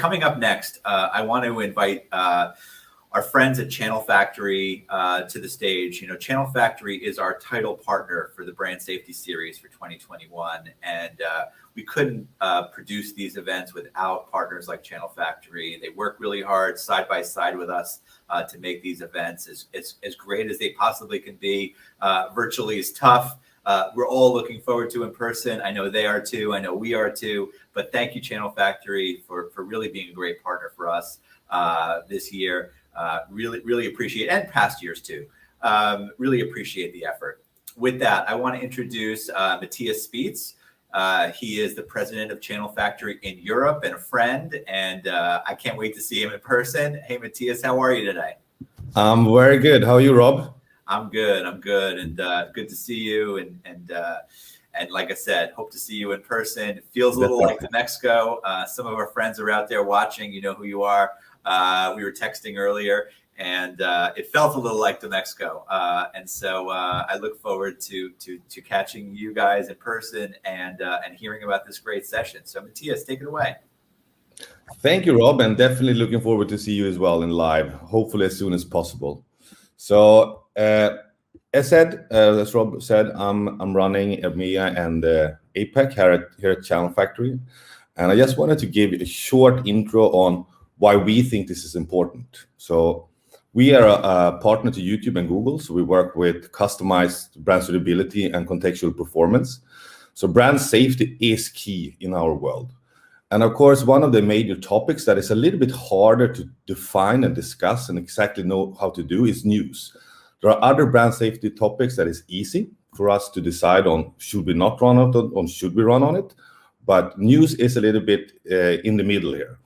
Coming up next, I want to invite our friends at Channel Factory to the stage. You know, Channel Factory is our title partner for the Brand Safety Series for 2021. And we couldn't produce these events without partners like Channel Factory. They work really hard side by side with us to make these events as great as they possibly can be. Virtually is tough. We're all looking forward to in person. I know they are too. I know we are too. But thank you, Channel Factory, for really being a great partner for us this year. Really appreciate, and past years too. Really appreciate the effort. With that, I want to introduce Mattias Spetz. He is the president of Channel Factory in Europe and a friend, and I can't wait to see him in person. Hey, Mattias, how are you today? I'm very good. How are you, Rob? I'm good, and good to see you. And like I said, hope to see you in person. It feels a little like DMEXCO. Some of our friends are out there watching. You know who you are. We were texting earlier, and it felt a little like DMEXCO. And so I look forward to catching you guys in person and hearing about this great session. So Mattias, take it away. Thank you, Rob, and definitely looking forward to see you as well in live, hopefully as soon as possible. So as Rob said, I'm running EMEA and APAC here at Channel Factory, and I just wanted to give a short intro on why we think this is important. So we are a partner to YouTube and Google, so we work with customized brand suitability and contextual performance. So brand safety is key in our world. And of course, one of the major topics that is a little bit harder to define and discuss and exactly know how to do is news. There are other brand safety topics that is easy for us to decide on, should we not run on it, or should we run on it? But news is a little bit in the middle here.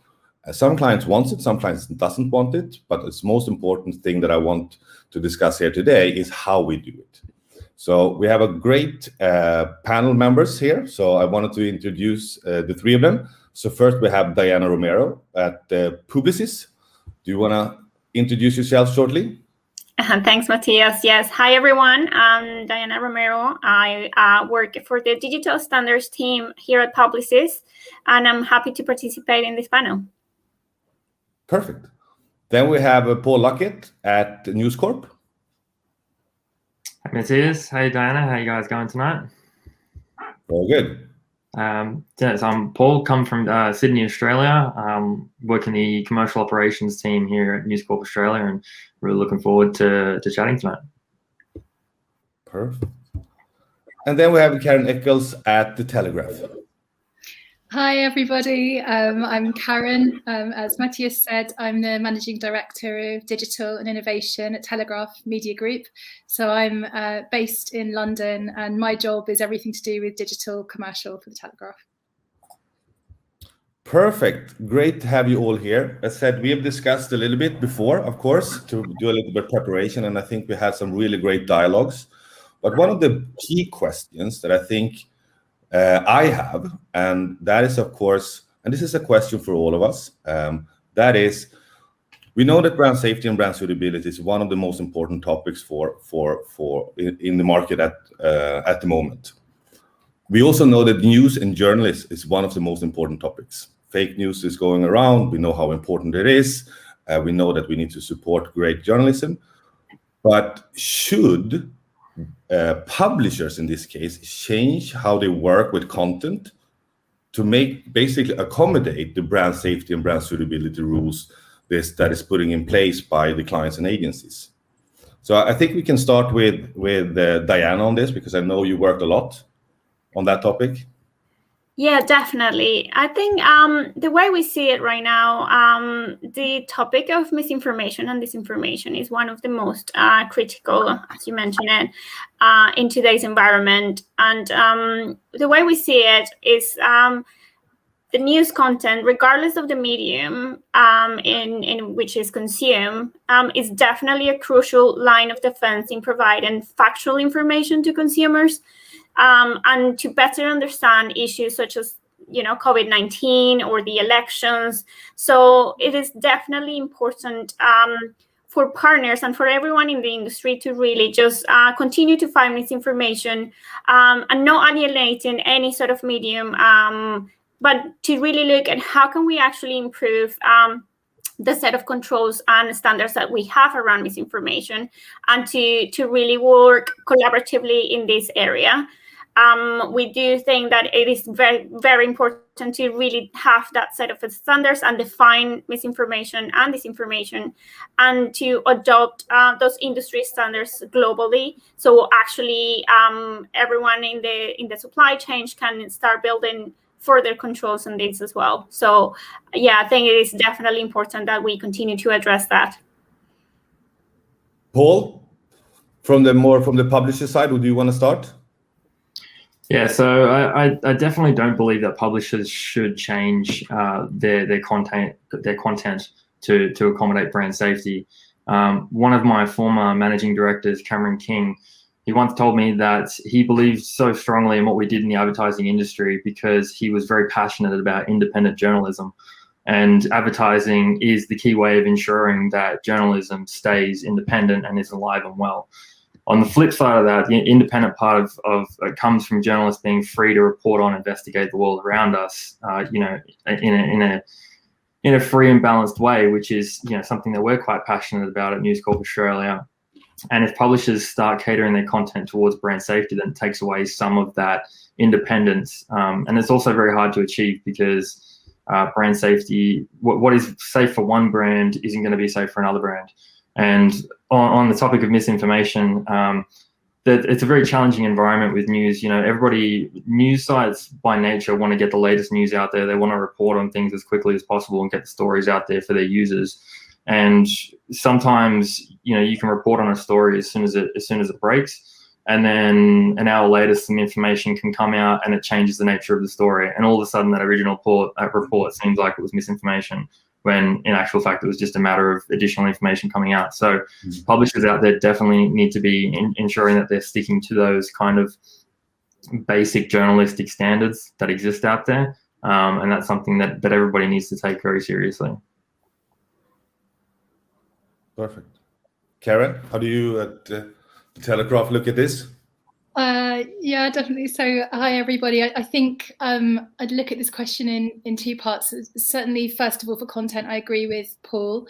Some clients want it, some clients doesn't want it, but the most important thing that I want to discuss here today is how we do it. So we have a great panel members here. So I wanted to introduce the three of them. So first we have Diana Romero at Publicis. Do you want to introduce yourself shortly? Thanks, Mattias. Yes. Hi, everyone. I'm Diana Romero. I work for the digital standards team here at Publicis, and I'm happy to participate in this panel. Perfect. Then we have Paul Lockett at News Corp. Hi, Mattias. Hey, Diana. How you guys going tonight? Very good. So I'm Paul, come from Sydney, Australia. Work in the commercial operations team here at News Corp Australia, and really looking forward to chatting tonight. Perfect. And then we have Karen Eccles at the Telegraph. Hi, everybody. I'm Karen. As Mattias said, I'm the Managing Director of Digital and Innovation at Telegraph Media Group. So I'm based in London, and my job is everything to do with digital commercial for the Telegraph. Perfect. Great to have you all here. As said, we have discussed a little bit before, of course, to do a little bit of preparation, and I think we had some really great dialogues. But one of the key questions that I think I have, and that is, of course, and this is a question for all of us, that is, we know that brand safety and brand suitability is one of the most important topics for in the market at the moment. We also know that news and journalism is one of the most important topics. Fake news is going around. We know how important it is. We know that we need to support great journalism. But should publishers, in this case, change how they work with content to make basically accommodate the brand safety and brand suitability rules that is putting in place by the clients and agencies? So I think we can start with Diana on this, because I know you worked a lot on that topic. Yeah, definitely. I think the way we see it right now, the topic of misinformation and disinformation is one of the most critical, as you mentioned it, in today's environment. And the way we see it is the news content, regardless of the medium in which it's consumed, is definitely a crucial line of defense in providing factual information to consumers. And to better understand issues such as, COVID-19 or the elections. So it is definitely important for partners and for everyone in the industry to really just continue to find misinformation and not alienating any sort of medium but to really look at how can we actually improve the set of controls and standards that we have around misinformation, and to really work collaboratively in this area. We do think that it is very, very important to really have that set of standards and define misinformation and disinformation, and to adopt those industry standards globally. So actually, everyone in the supply chain can start building further controls on this as well. So yeah, I think it is definitely important that we continue to address that. Paul, from the publisher side, would you want to start? Yeah, so I definitely don't believe that publishers should change their content to accommodate brand safety. One of my former managing directors, Cameron King, he once told me that he believed so strongly in what we did in the advertising industry because he was very passionate about independent journalism. And advertising is the key way of ensuring that journalism stays independent and is alive and well. On the flip side of that, the independent part of it comes from journalists being free to report on, investigate the world around us, in a free and balanced way, which is something that we're quite passionate about at News Corp Australia. And if publishers start catering their content towards brand safety, then it takes away some of that independence. And it's also very hard to achieve because brand safety, what is safe for one brand isn't going to be safe for another brand. And on the topic of misinformation, that it's a very challenging environment with news. News sites by nature want to get the latest news out there. They want to report on things as quickly as possible and get the stories out there for their users. And sometimes, you can report on a story as soon as it breaks, and then an hour later, some information can come out and it changes the nature of the story. And all of a sudden, that original report seems like it was misinformation, when in actual fact, it was just a matter of additional information coming out. So publishers out there definitely need to be ensuring that they're sticking to those kind of basic journalistic standards that exist out there. And that's something that everybody needs to take very seriously. Perfect. Karen, how do you at Telegraph look at this? Yeah, definitely. So, hi everybody. I think I'd look at this question in two parts. Certainly, first of all, for content, I agree with Paul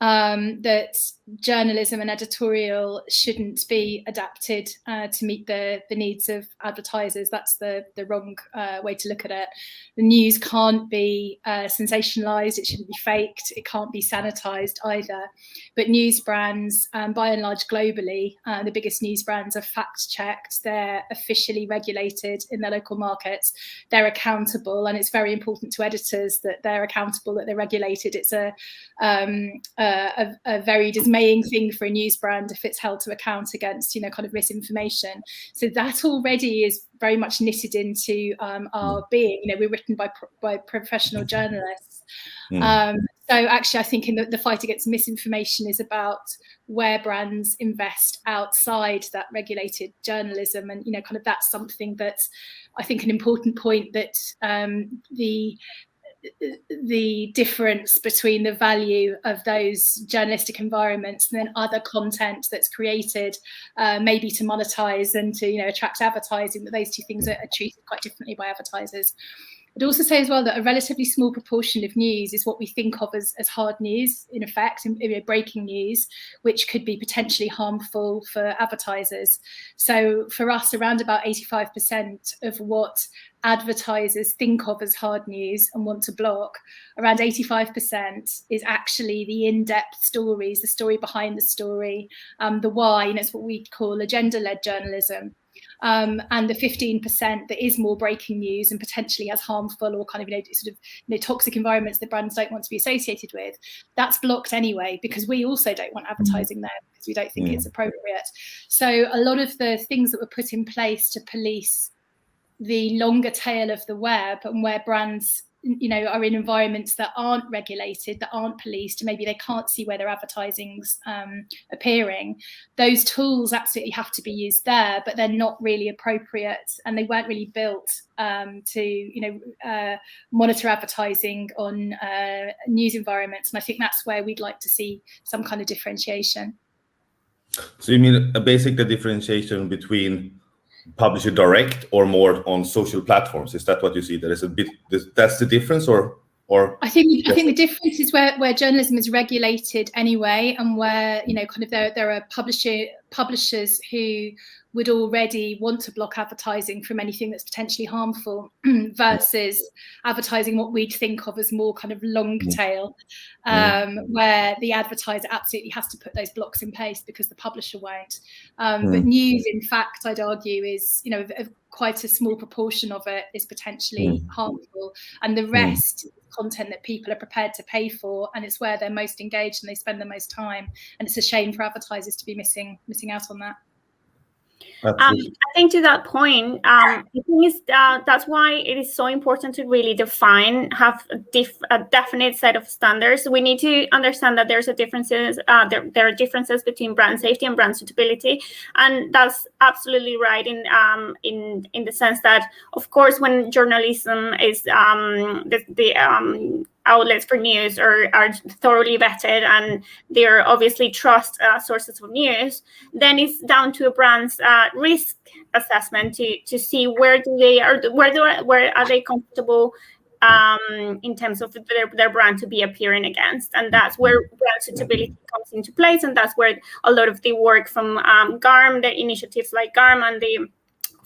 that journalism and editorial shouldn't be adapted to meet the needs of advertisers. That's the wrong way to look at it. The news can't be sensationalized. It shouldn't be faked. It can't be sanitized either. But news brands, by and large globally, the biggest news brands are fact-checked. They're officially regulated in their local markets. They're accountable, and it's very important to editors that they're accountable, that they're regulated. It's a very dismaying thing for a news brand if it's held to account against, kind of misinformation. So that already is very much knitted into our being. We're written by professional journalists. So actually, I think in the fight against misinformation is about where brands invest outside that regulated journalism, and kind of that's something that's, I think, an important point, that the difference between the value of those journalistic environments and then other content that's created, maybe to monetize and to attract advertising, that those two things are treated quite differently by advertisers. I'd also say as well that a relatively small proportion of news is what we think of as hard news, in effect, breaking news, which could be potentially harmful for advertisers. So for us, around about 85% of what advertisers think of as hard news and want to block, around 85% is actually the in-depth stories, the story behind the story, the why, and it's what we call agenda-led journalism. And the 15% that is more breaking news and potentially has harmful or kind of toxic environments that brands don't want to be associated with, that's blocked anyway, because we also don't want advertising there because we don't think it's appropriate. So a lot of the things that were put in place to police the longer tail of the web, and where brands are in environments that aren't regulated, that aren't policed, and maybe they can't see where their advertising's appearing, those tools absolutely have to be used there, but they're not really appropriate, and they weren't really built to monitor advertising on news environments. And I think that's where we'd like to see some kind of differentiation. So you mean a basic differentiation between publisher direct or more on social platforms? Is that what you see? There is a bit. That's the difference, or I think the difference is where journalism is regulated anyway, and where kind of there are publishers who would already want to block advertising from anything that's potentially harmful versus advertising what we'd think of as more kind of long tail, where the advertiser absolutely has to put those blocks in place because the publisher won't. But news, in fact, I'd argue is, quite a small proportion of it is potentially harmful, and the rest is content that people are prepared to pay for, and it's where they're most engaged and they spend the most time. And it's a shame for advertisers to be missing out on that. I think to that point, the thing is that's why it is so important to really have a definite set of standards. We need to understand that there's differences. There are differences between brand safety and brand suitability, and that's absolutely right in the sense that, of course, when journalism is the outlets for news are thoroughly vetted and they're obviously trust sources of news, then it's down to a brand's risk assessment to see where are they comfortable in terms of their brand to be appearing against, and that's where brand suitability comes into place, and that's where a lot of the work from GARM, the initiatives like GARM and the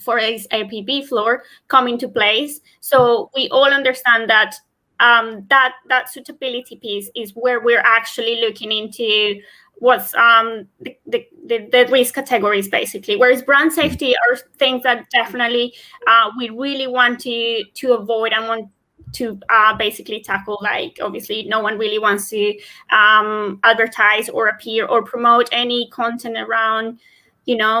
4A's APB floor come into place. So we all understand that that suitability piece is where we're actually looking into what's the risk categories, basically. Whereas brand safety are things that definitely we really want to avoid and want to basically tackle. Like, obviously, no one really wants to advertise or appear or promote any content around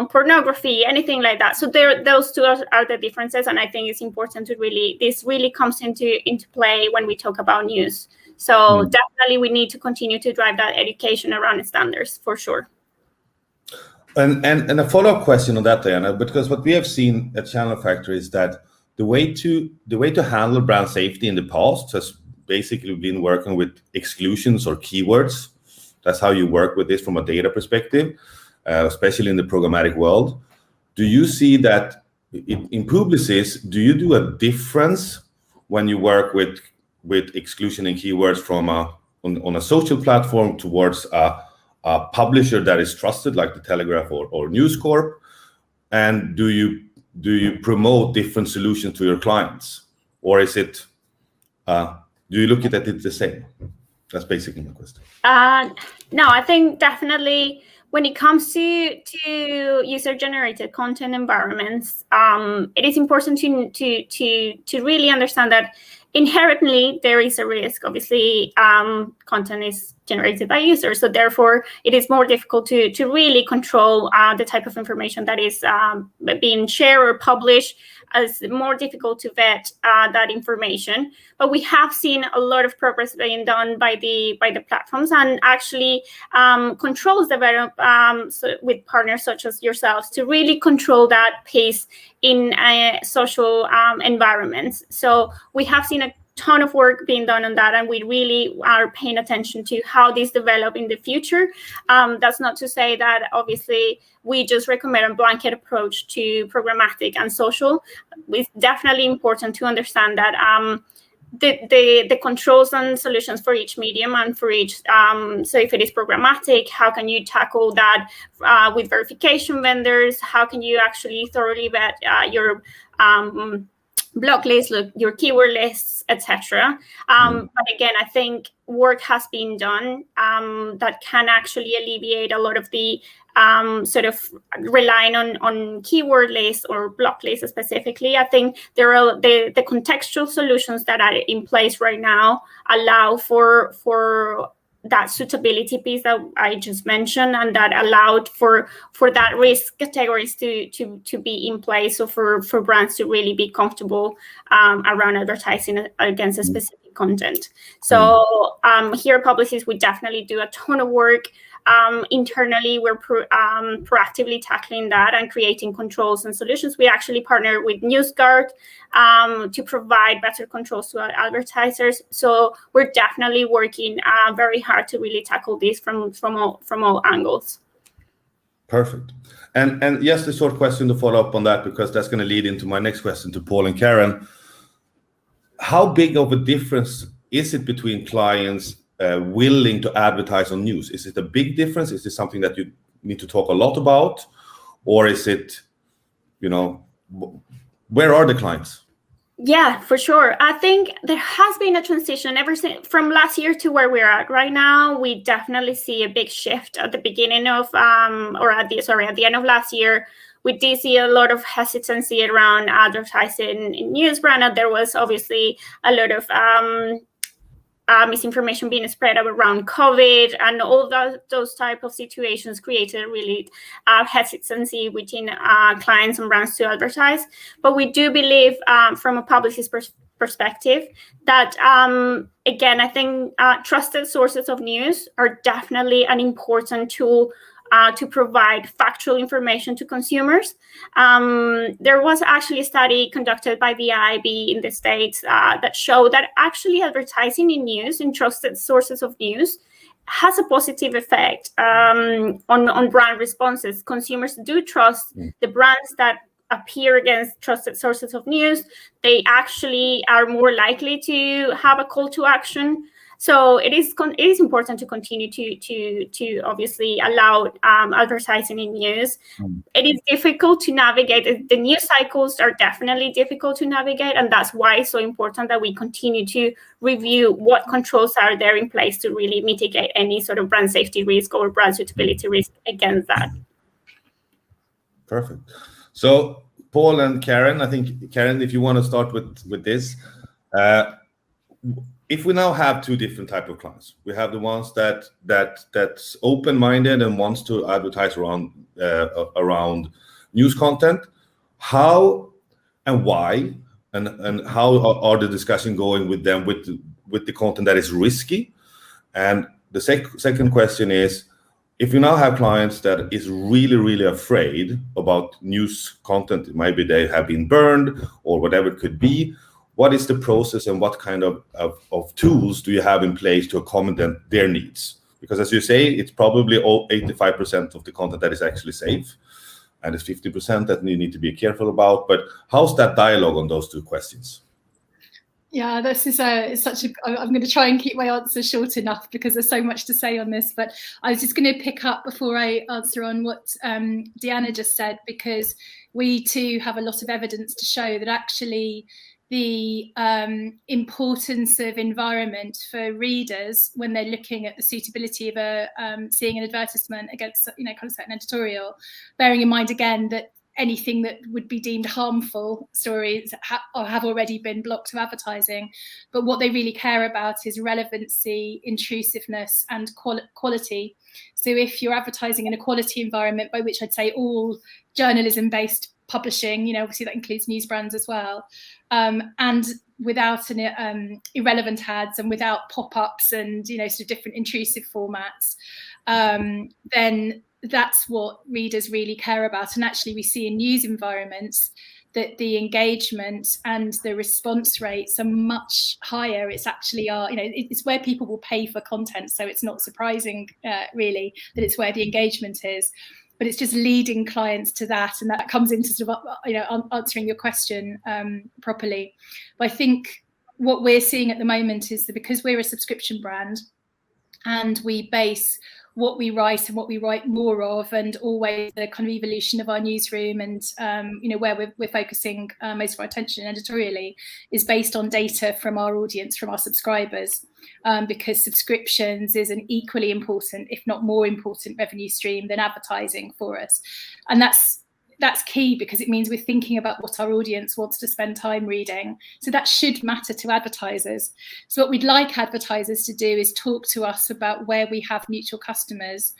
pornography, anything like that. So those two are the differences, and I think it's important to this really comes into play when we talk about news. So definitely we need to continue to drive that education around standards for sure. And a follow-up question on that, Diana, because what we have seen at Channel Factory is that the way to handle brand safety in the past has basically been working with exclusions or keywords. That's how you work with this from a data perspective. Especially in the programmatic world. Do you see that in Publicis, do you do a difference when you work with exclusion and keywords from on a social platform towards a publisher that is trusted, like the Telegraph or News Corp? And do you promote different solutions to your clients, or is it do you look at it the same? That's basically my question. No, I think definitely. When it comes to user-generated content environments, it is important to really understand that inherently there is a risk. Obviously, content is generated by users, so therefore it is more difficult to really control the type of information that is being shared or published. It's more difficult to vet that information. But we have seen a lot of progress being done by the platforms, and actually controls developed with partners such as yourselves to really control that piece in social environments. So we have seen a ton of work being done on that, and we really are paying attention to how these develop in the future. That's not to say that obviously we just recommend a blanket approach to programmatic and social. It's definitely important to understand that the controls and solutions for each medium and for each, so if it is programmatic, how can you tackle that with verification vendors? How can you actually thoroughly vet your block lists, your keyword lists, etc. But again, I think work has been done that can actually alleviate a lot of the sort of relying on keyword lists or block lists specifically. I think there are the contextual solutions that are in place right now allow for that suitability piece that I just mentioned, and that allowed for that risk categories to be in place, so for brands to really be comfortable around advertising against a specific content. So here at Publicis, we definitely do a ton of work. Internally, we're proactively tackling that and creating controls and solutions. We actually partner with NewsGuard to provide better controls to our advertisers. So we're definitely working very hard to really tackle this from all angles. Perfect. And yes, the short question to follow up on that, because that's going to lead into my next question to Paul and Karen. How big of a difference is it between clients willing to advertise on news? Is it a big difference? Is it something that you need to talk a lot about? Or is it, where are the clients? Yeah, for sure. I think there has been a transition ever since from last year to where we're at right now. We definitely see a big shift at the beginning of, at the end of last year. We did see a lot of hesitancy around advertising in news brand, and there was obviously a lot of misinformation being spread around COVID, and all those type of situations created really hesitancy within clients and brands to advertise. But we do believe from a publicist perspective that, again, I think trusted sources of news are definitely an important tool to provide factual information to consumers. There was actually a study conducted by the IAB in the States that showed that actually advertising in news, in trusted sources of news, has a positive effect on brand responses. Consumers do trust the brands that appear against trusted sources of news. They actually are more likely to have a call to action. So it is important to continue to obviously allow advertising in news. It is difficult to navigate. The news cycles are definitely difficult to navigate, and that's why it's so important that we continue to review what controls are there in place to really mitigate any sort of brand safety risk or brand suitability risk against that. Perfect. So Paul and Karen, I think, Karen, if you want to start with this, if we now have two different type of clients, we have the ones that's open-minded and wants to advertise around news content. How and why and how are the discussion going with them with the content that is risky? And the second question is, if you now have clients that is really, really afraid about news content, maybe they have been burned or whatever it could be, what is the process and what kind of tools do you have in place to accommodate their needs? Because as you say, it's probably 85% of the content that is actually safe, and it's 50% that you need to be careful about. But how's that dialogue on those two questions? Yeah, this is I'm going to try and keep my answer short enough because there's so much to say on this. But I was just going to pick up before I answer on what Diana just said, because we too have a lot of evidence to show that actually the importance of environment for readers when they're looking at the suitability of seeing an advertisement against, kind of certain editorial, bearing in mind again that anything that would be deemed harmful stories have already been blocked of advertising. But what they really care about is relevancy, intrusiveness, and quality. So if you're advertising in a quality environment, by which I'd say all journalism-based publishing, obviously that includes news brands as well, and without irrelevant ads and without pop-ups and sort of different intrusive formats, then that's what readers really care about. And actually we see in news environments that the engagement and the response rates are much higher. It's actually it's where people will pay for content, so it's not surprising really that it's where the engagement is. But it's just leading clients to that, and that comes into sort of answering your question properly. But I think what we're seeing at the moment is that because we're a subscription brand and we base what we write and what we write more of, and always the kind of evolution of our newsroom and where we're focusing most of our attention editorially is based on data from our audience, from our subscribers, because subscriptions is an equally important, if not more important, revenue stream than advertising for us. And that's key, because it means we're thinking about what our audience wants to spend time reading. So that should matter to advertisers. So what we'd like advertisers to do is talk to us about where we have mutual customers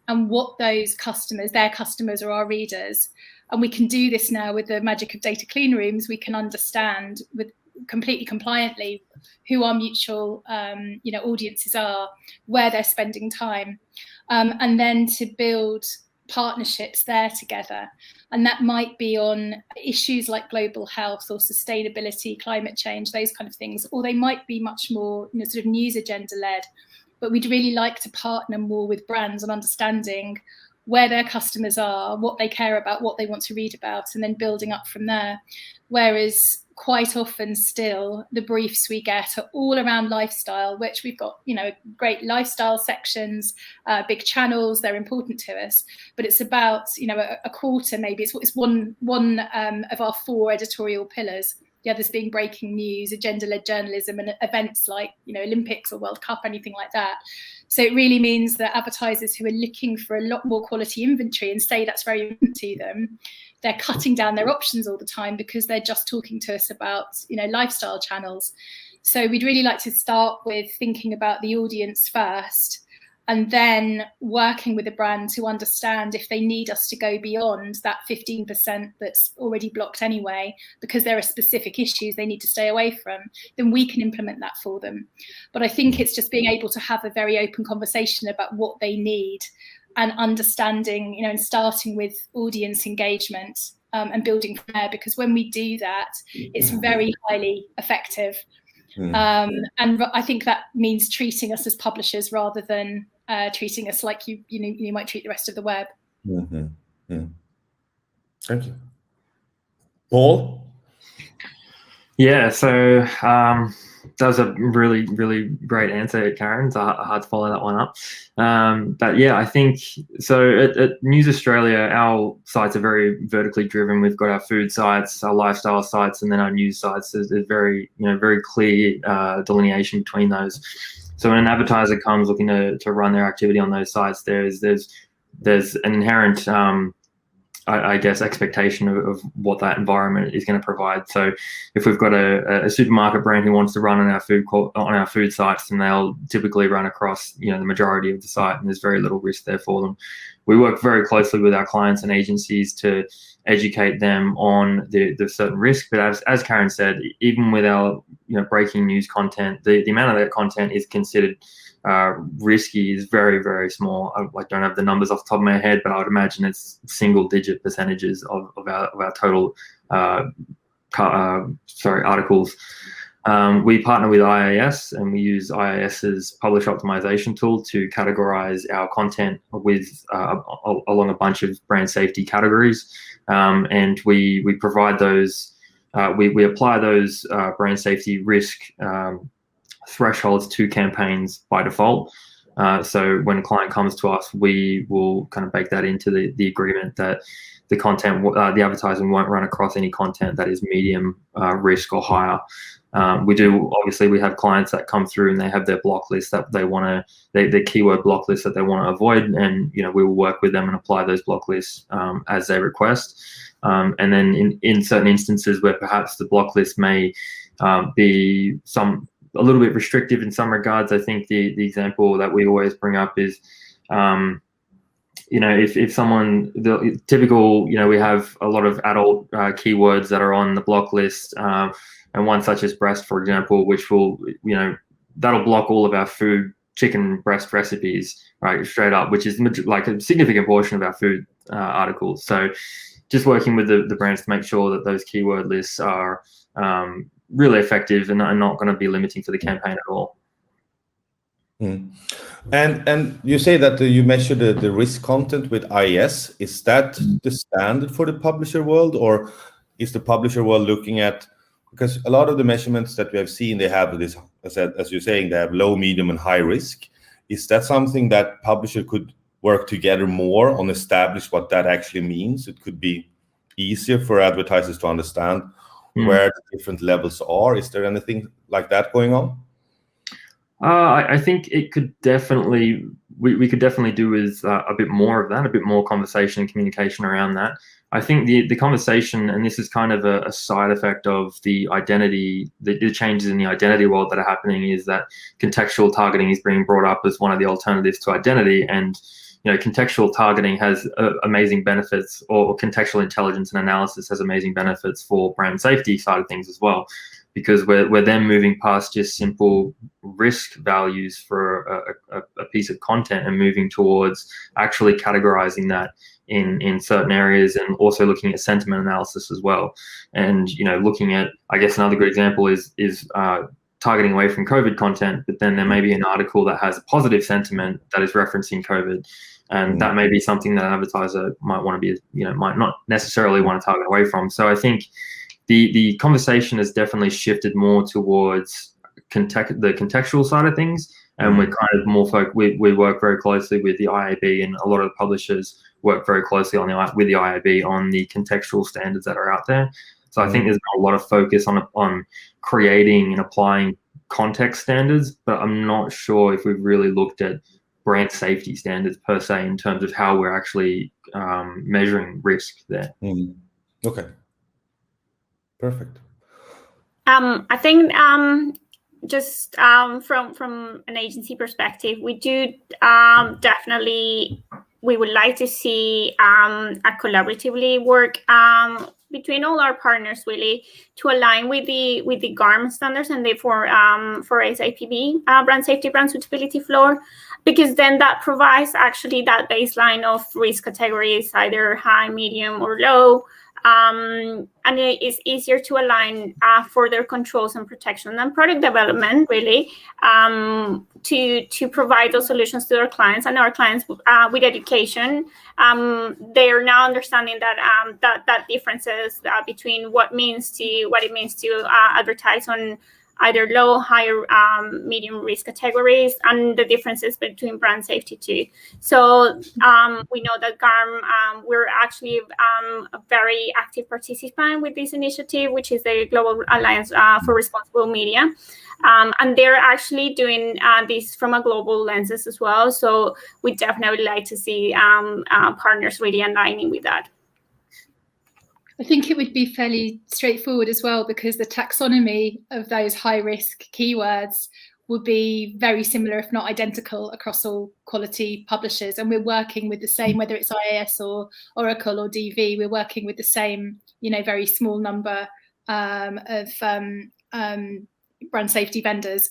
and what those customers, their customers, are our readers. And we can do this now with the magic of data clean rooms. We can understand with completely compliantly who our mutual audiences are, where they're spending time, and then to build partnerships there together. And that might be on issues like global health or sustainability, climate change, those kind of things, or they might be much more sort of news agenda led. But we'd really like to partner more with brands on understanding where their customers are, what they care about, what they want to read about, and then building up from there. Whereas quite often still the briefs we get are all around lifestyle, which we've got, great lifestyle sections, big channels, they're important to us, but it's about, a quarter, maybe it's one of our 4 editorial pillars. The others being breaking news, agenda-led journalism, and events like, Olympics or World Cup, anything like that. So it really means that advertisers who are looking for a lot more quality inventory and say that's very important to them, they're cutting down their options all the time because they're just talking to us about, lifestyle channels. So we'd really like to start with thinking about the audience first, and then working with the brand to understand if they need us to go beyond that 15% that's already blocked anyway, because there are specific issues they need to stay away from, then we can implement that for them. But I think it's just being able to have a very open conversation about what they need and understanding, and starting with audience engagement and building from there, because when we do that, it's very highly effective. And I think that means treating us as publishers rather than treating us like you might treat the rest of the web. Thank you. Paul? Yeah, so that was a really, really great answer, Karen. It's hard to follow that one up. But yeah, I think, so at News Australia, our sites are very vertically driven. We've got our food sites, our lifestyle sites, and then our news sites. There's very, very clear delineation between those. So when an advertiser comes looking to run their activity on those sites, there's an inherent I guess, expectation of what that environment is going to provide. So if we've got a supermarket brand who wants to run on our food sites, then they'll typically run across, the majority of the site, and there's very little risk there for them. We work very closely with our clients and agencies to educate them on the certain risk. But as Karen said, even with our breaking news content, the amount of that content is considered risky is very, very small. I don't have the numbers off the top of my head, but I would imagine it's single-digit percentages of our total articles. We partner with IAS, and we use IAS's publish optimization tool to categorize our content with along a bunch of brand safety categories, and we provide those. We apply those brand safety risk thresholds to campaigns by default. So when a client comes to us, we will kind of bake that into the agreement that the content, the advertising won't run across any content that is medium risk or higher. We have clients that come through and they have their block list that they want to, their keyword block list that they want to avoid, and we will work with them and apply those block lists as they request. And then in certain instances where perhaps the block list may be a little bit restrictive in some regards, I think the example that we always bring up is, if someone, the typical, we have a lot of adult keywords that are on the block list, and one such as breast, for example, which will, that'll block all of our food, chicken breast recipes, right, straight up, which is like a significant portion of our food articles. So just working with the brands to make sure that those keyword lists are really effective and not going to be limiting for the campaign at all. And you say that you measure the risk content with IAS. Is that the standard for the publisher world, or is the publisher world looking at, because a lot of the measurements that we have seen, they have this, as you're saying, they have low, medium, and high risk. Is that something that publisher could work together more on, establish what that actually means? It could be easier for advertisers to understand where the different levels are. Is there anything like that going on? I think it could definitely, we could definitely do with a bit more of that, a bit more conversation and communication around that. I think the conversation, and this is kind of a side effect of the identity, the changes in the identity world that are happening, is that contextual targeting is being brought up as one of the alternatives to identity. And contextual targeting has amazing benefits, or contextual intelligence and analysis has amazing benefits for brand safety side of things as well, because we're then moving past just simple risk values for a piece of content and moving towards actually categorizing that in certain areas, and also looking at sentiment analysis as well. And looking at, I guess another good example is targeting away from COVID content, but then there may be an article that has a positive sentiment that is referencing COVID. And that may be something that an advertiser might want to be, might not necessarily want to target away from. So I think the conversation has definitely shifted more towards the contextual side of things. And we're kind of more we work very closely with the IAB, and a lot of the publishers work very closely with the IAB on the contextual standards that are out there. So I think there's been a lot of focus on creating and applying context standards, but I'm not sure if we've really looked at brand safety standards per se in terms of how we're actually measuring risk there. Okay, perfect. I think just from an agency perspective, we do definitely, we would like to see a collaboratively work between all our partners, really, to align with the GARM standards and for SAPB, brand safety, brand suitability floor, because then that provides actually that baseline of risk categories, either high, medium, or low. And it is easier to align further controls and protection and product development, really, to provide those solutions to our clients, and our clients with education. They are now understanding that differences between what it means to advertise on either low, higher, medium risk categories, and the differences between brand safety too. So we know that GARM, we're actually a very active participant with this initiative, which is the Global Alliance for Responsible Media. And they're actually doing this from a global lenses as well. So we definitely like to see partners really aligning with that. I think it would be fairly straightforward as well, because the taxonomy of those high-risk keywords would be very similar, if not identical, across all quality publishers. And we're working with the same, whether it's IAS or Oracle or DV, we're working with the same, very small number of brand safety vendors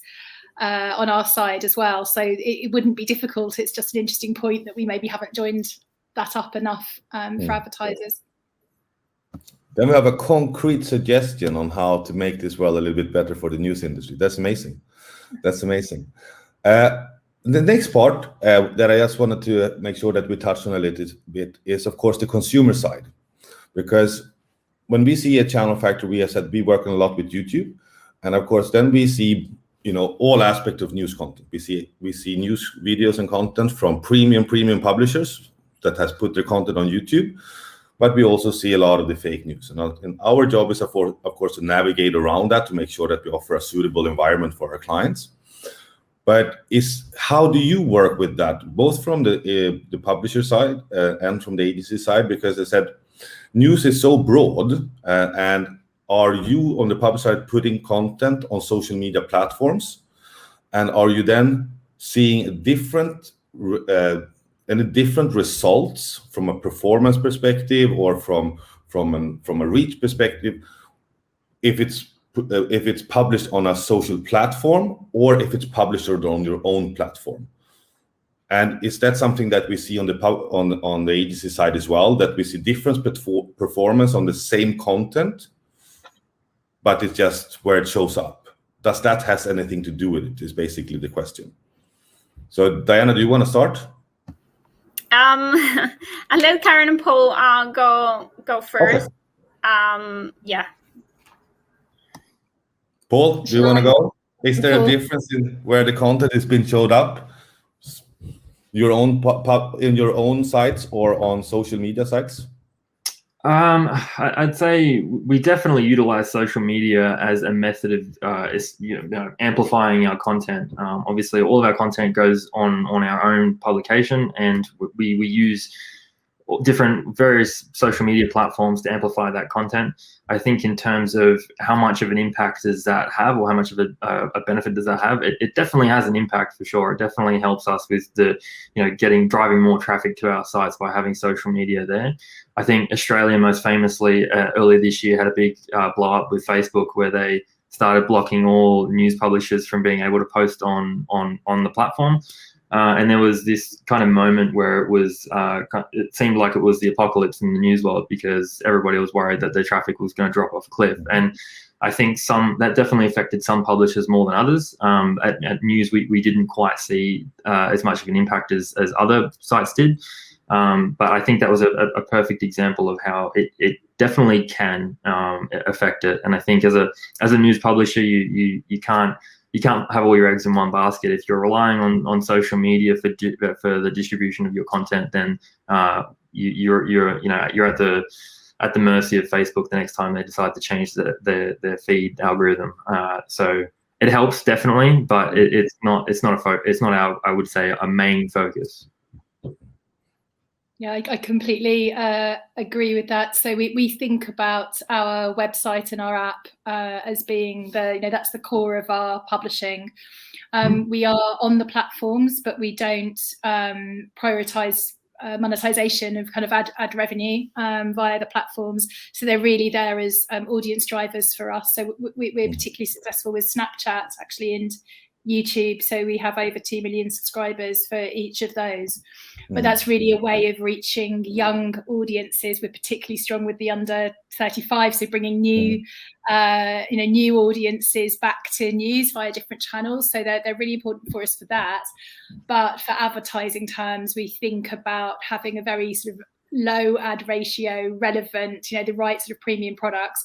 on our side as well. So it wouldn't be difficult. It's just an interesting point that we maybe haven't joined that up enough for advertisers. Then we have a concrete suggestion on how to make this world a little bit better for the news industry. That's amazing. That's amazing. The next part that I just wanted to make sure that we touch on a little bit is, of course, the consumer side. Because when we see a channel factory, we have said we work a lot with YouTube. And of course, then we see, all aspects of news content. We see news videos and content from premium publishers that has put their content on YouTube. But we also see a lot of the fake news. And our job is, of course, to navigate around that to make sure that we offer a suitable environment for our clients. But how do you work with that, both from the publisher side and from the agency side? Because I said news is so broad. And are you on the publisher side putting content on social media platforms? And are you then seeing any different results from a performance perspective or from a reach perspective, if it's published on a social platform or if it's published on your own platform? And is that something that we see on the agency side as well, that we see difference between performance on the same content, but it's just where it shows up? Does that has anything to do with it? Is basically the question. So Diana, do you want to start? I'll let Karen and Paul go first. Okay. Yeah. Paul, do you want to go? Is there a difference in where the content is being showed up? Your own in your own sites or on social media sites? I'd say we definitely utilize social media as a method of amplifying our content. Obviously, all of our content goes on our own publication, and we use various social media platforms to amplify that content. I think in terms of how much of an impact does that have, or how much of a benefit does that have, it definitely has an impact for sure. It definitely helps us with driving more traffic to our sites by having social media there. I think Australia most famously earlier this year had a big blow up with Facebook, where they started blocking all news publishers from being able to post on the platform. And there was this kind of moment where it seemed like it was the apocalypse in the news world, because everybody was worried that their traffic was going to drop off a cliff. And I think that definitely affected some publishers more than others. At news, we didn't quite see as much of an impact as other sites did. But I think that was a perfect example of how it definitely can affect it. And I think as a news publisher, you can't have all your eggs in one basket. If you're relying on social media for the distribution of your content, then you're at the mercy of Facebook the next time they decide to change their feed algorithm. So it helps definitely, but it's not our, I would say, a main focus. Yeah, I completely agree with that. So we think about our website and our app as being that's the core of our publishing. We are on the platforms, but we don't prioritize monetization of kind of ad revenue via the platforms. So they're really there as audience drivers for us. So we're particularly successful with Snapchat, actually, and YouTube. So we have over 2 million subscribers for each of those. But that's really a way of reaching young audiences. We're particularly strong with the under 35, so bringing new audiences back to news via different channels. So they're really important for us for that. But for advertising terms, we think about having a very sort of low ad ratio, relevant, the right sort of premium products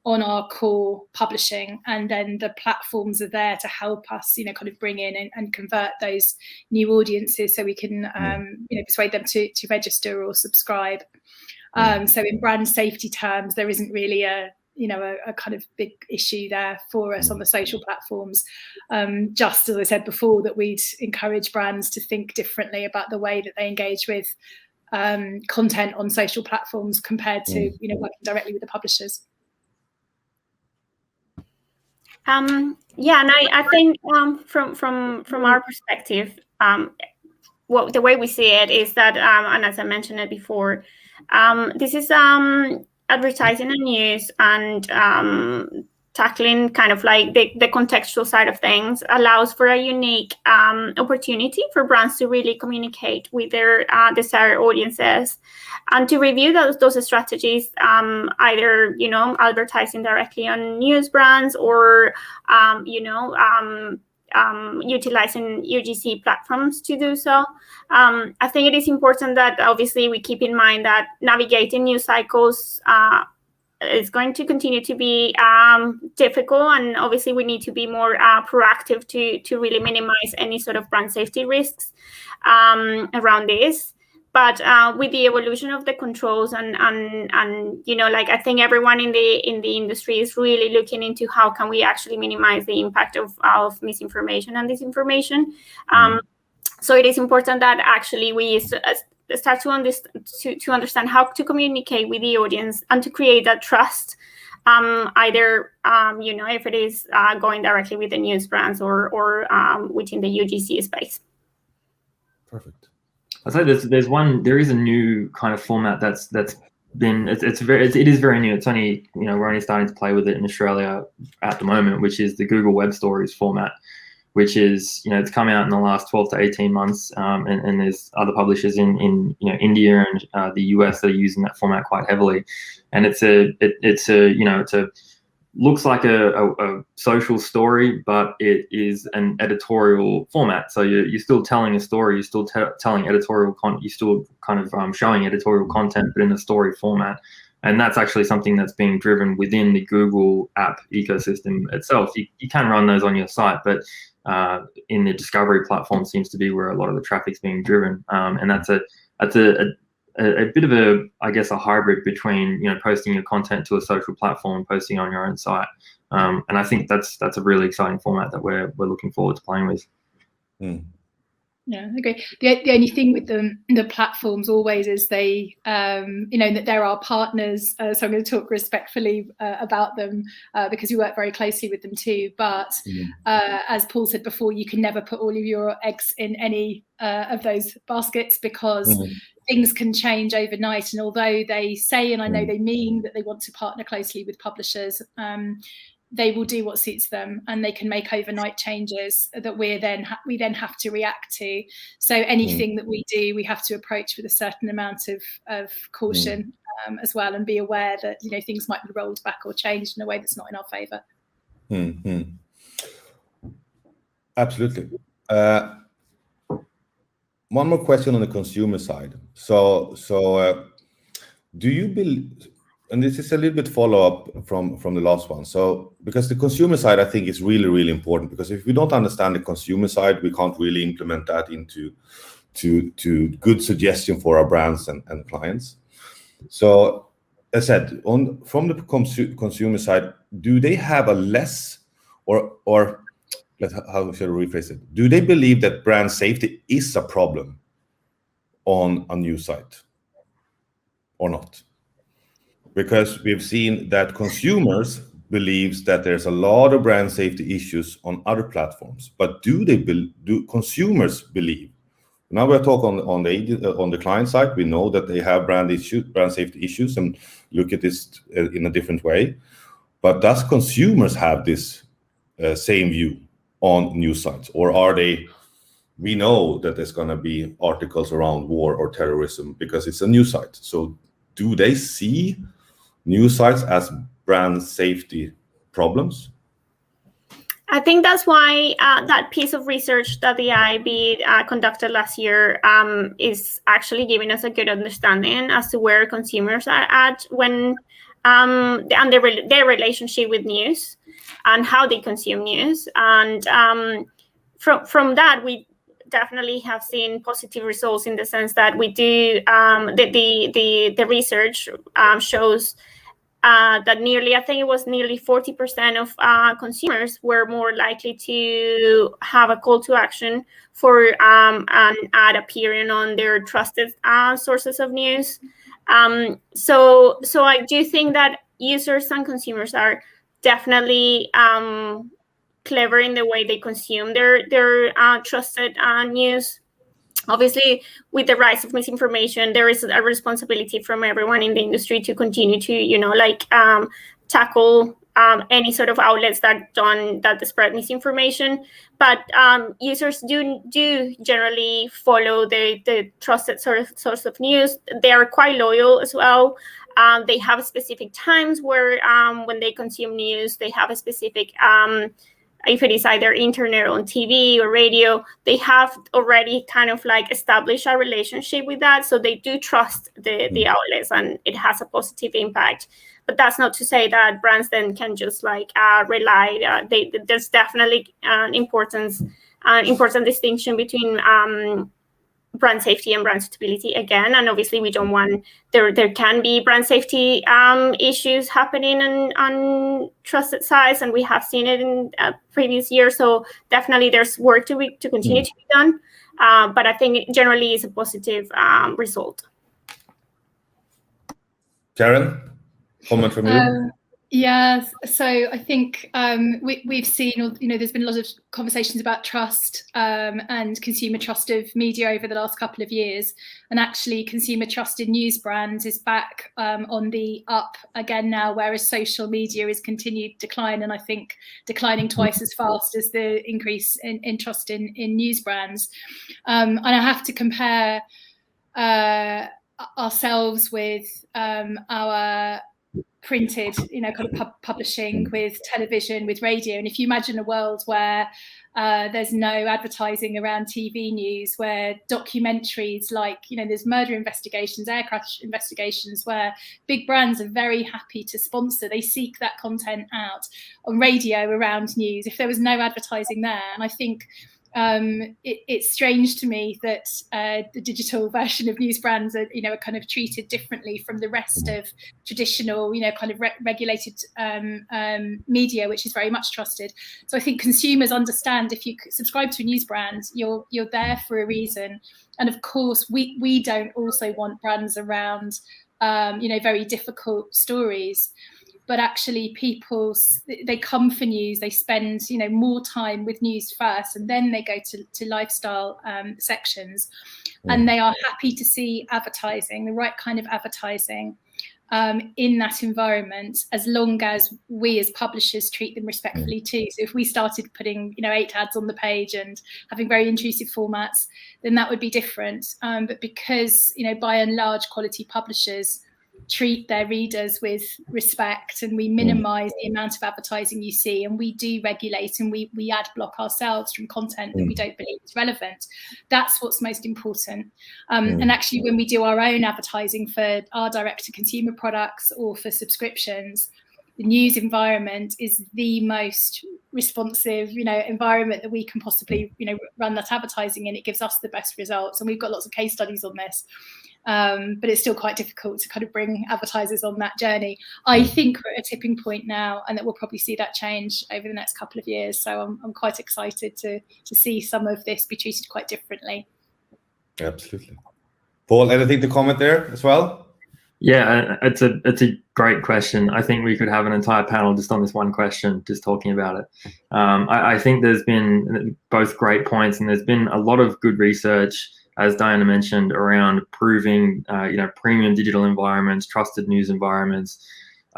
on our core publishing, and then the platforms are there to help us kind of bring in and convert those new audiences, so we can persuade them to register or subscribe. So in brand safety terms, there isn't really a kind of big issue there for us on the social platforms. Just as I said before, that we'd encourage brands to think differently about the way that they engage with content on social platforms compared to working directly with the publishers. And I think from our perspective, the way we see it is that, and as I mentioned it before, this is advertising and news, and tackling kind of like the contextual side of things allows for a unique opportunity for brands to really communicate with their desired audiences, and to review those strategies, either advertising directly on news brands, or utilizing UGC platforms to do so. I think it is important that obviously we keep in mind that navigating news cycles is going to continue to be difficult, and obviously we need to be more proactive to really minimize any sort of brand safety risks around this. But with the evolution of the controls and I think everyone in the industry is really looking into how can we actually minimize the impact of misinformation and disinformation. So it is important that actually we start to understand how to communicate with the audience and to create that trust, either if it is going directly with the news brands or within the UGC space. Perfect. I'd say there is a new kind of format that's been it is very new. It's only we're only starting to play with it in Australia at the moment, which is the Google Web Stories format, which is it's come out in the last 12 to 18 months, and there's other publishers in India and the US that are using that format quite heavily, and it's a looks like a social story, but it is an editorial format. So you're still telling a story, you're still telling editorial content, you're still kind of showing editorial content, but in a story format. And that's actually something that's being driven within the Google app ecosystem itself. You can run those on your site, but in the discovery platform seems to be where a lot of the traffic's being driven. And that's a bit of a hybrid between posting your content to a social platform and posting on your own site, and I think that's a really exciting format that we're looking forward to playing with. Yeah, I agree. The only thing with the platforms always is they that there are partners, so I'm going to talk respectfully about them because we work very closely with them too, but as Paul said before, you can never put all of your eggs in any of those baskets, because things can change overnight. And although they say, and I know they mean, that they want to partner closely with publishers, they will do what suits them, and they can make overnight changes that we then have to react to. So anything that we do, we have to approach with a certain amount of caution as well, and be aware that things might be rolled back or changed in a way that's not in our favour. Absolutely. One more question on the consumer side. So do you believe, and this is a little bit follow-up from the last one, so because the consumer side I think is really, really important, because if we don't understand the consumer side, we can't really implement that into to good suggestion for our brands and clients. So as I said, from the consumer side, do they have a less or how should I rephrase it? Do they believe that brand safety is a problem on a news site or not? Because we've seen that consumers believes that there's a lot of brand safety issues on other platforms, but do consumers believe? Now we're talking on the client side. We know that they have brand safety issues, and look at this in a different way. But does consumers have this same view on news sites, or are they? We know that there's going to be articles around war or terrorism because it's a news site. So do they see news sites as brand safety problems? I think that's why that piece of research that the IAB conducted last year is actually giving us a good understanding as to where consumers are at when and their relationship with news and how they consume news. And from that, we definitely have seen positive results in the sense that we do the research shows that nearly 40% of consumers were more likely to have a call to action for an ad appearing on their trusted sources of news. So I do think that users and consumers are definitely clever in the way they consume their trusted news. Obviously, with the rise of misinformation, there is a responsibility from everyone in the industry to continue to, tackle any sort of outlets that spread misinformation. But users do generally follow the trusted source of news. They are quite loyal as well. They have specific times where when they consume news, they have a specific if it is either internet or on TV or radio, they have already kind of established a relationship with that. So they do trust the outlets, and it has a positive impact. But that's not to say that brands then can just rely. There's definitely an important distinction between brand safety and brand suitability again. And obviously we don't want, there can be brand safety issues happening on trusted sites, and we have seen it in previous years. So definitely there's work to continue to be done. But I think it generally is a positive result. Karen, comment from you? Yeah, so I think we've seen, there's been a lot of conversations about trust and consumer trust of media over the last couple of years. And actually consumer trust in news brands is back on the up again now, whereas social media is continued decline, and I think declining twice as fast as the increase in trust in news brands. And I have to compare ourselves with our printed, kind of publishing, with television, with radio. And if you imagine a world where there's no advertising around TV news, where documentaries there's murder investigations, air crash investigations, where big brands are very happy to sponsor, they seek that content out. On radio around news, if there was no advertising there, and I think it's strange to me that the digital version of news brands are kind of treated differently from the rest of traditional kind of regulated media, which is very much trusted. So I think consumers understand, if you subscribe to a news brand, you're there for a reason. And of course we don't also want brands around very difficult stories. But actually they come for news, they spend more time with news first, and then they go to lifestyle sections. And they are happy to see advertising, the right kind of advertising. in that environment, as long as we as publishers treat them respectfully too. So if we started putting 8 ads on the page and having very intrusive formats, then that would be different. But because by and large quality publishers treat their readers with respect, and we minimize the amount of advertising you see, and we do regulate, and we ad block ourselves from content that we don't believe is relevant. That's what's most important. And actually, when we do our own advertising for our direct-to-consumer products or for subscriptions, the news environment is the most responsive, environment that we can possibly, run that advertising in. It gives us the best results, and we've got lots of case studies on this. But it's still quite difficult to kind of bring advertisers on that journey. I think we're at a tipping point now, and that we'll probably see that change over the next couple of years. So I'm quite excited to see some of this be treated quite differently. Absolutely. Paul, anything to comment there as well? Yeah, it's a great question. I think we could have an entire panel just on this one question, just talking about it. I think there's been both great points, and there's been a lot of good research, as Diana mentioned, around proving, premium digital environments, trusted news environments,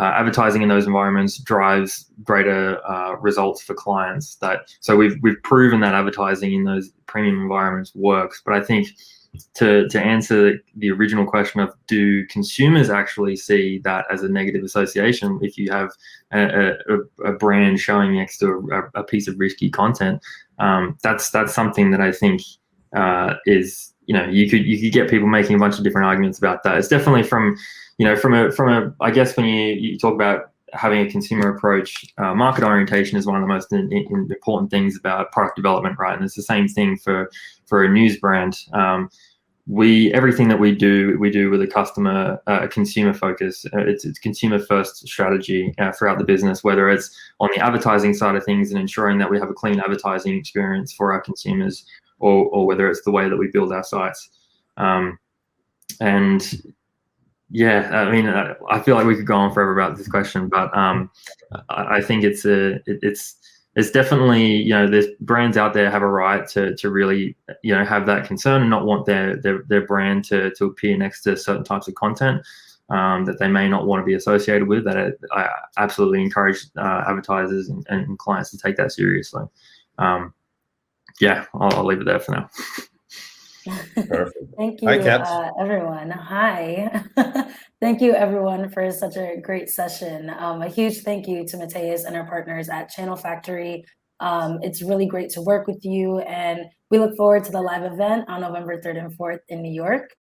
advertising in those environments drives greater results for clients. So we've proven that advertising in those premium environments works. But I think to answer the original question of, do consumers actually see that as a negative association if you have a brand showing next to a piece of risky content? That's something that I think is, you could get people making a bunch of different arguments about that. It's definitely from a I guess when you talk about having a consumer approach, market orientation is one of the most important things about product development, right? And it's the same thing for a news brand. Everything that we do with a consumer focus. It's consumer first strategy throughout the business, whether it's on the advertising side of things and ensuring that we have a clean advertising experience for our consumers, or whether it's the way that we build our sites. And yeah, I mean, I feel like we could go on forever about this question, but I think it's definitely, there's brands out there have a right to really, have that concern and not want their brand to appear next to certain types of content that they may not want to be associated with. That I absolutely encourage advertisers and clients to take that seriously. Yeah, I'll leave it there for now. Perfect. Thank you, everyone. Hi. Thank you, everyone, for such a great session. A huge thank you to Mattias and our partners at Channel Factory. It's really great to work with you, and we look forward to the live event on November 3rd and 4th in New York.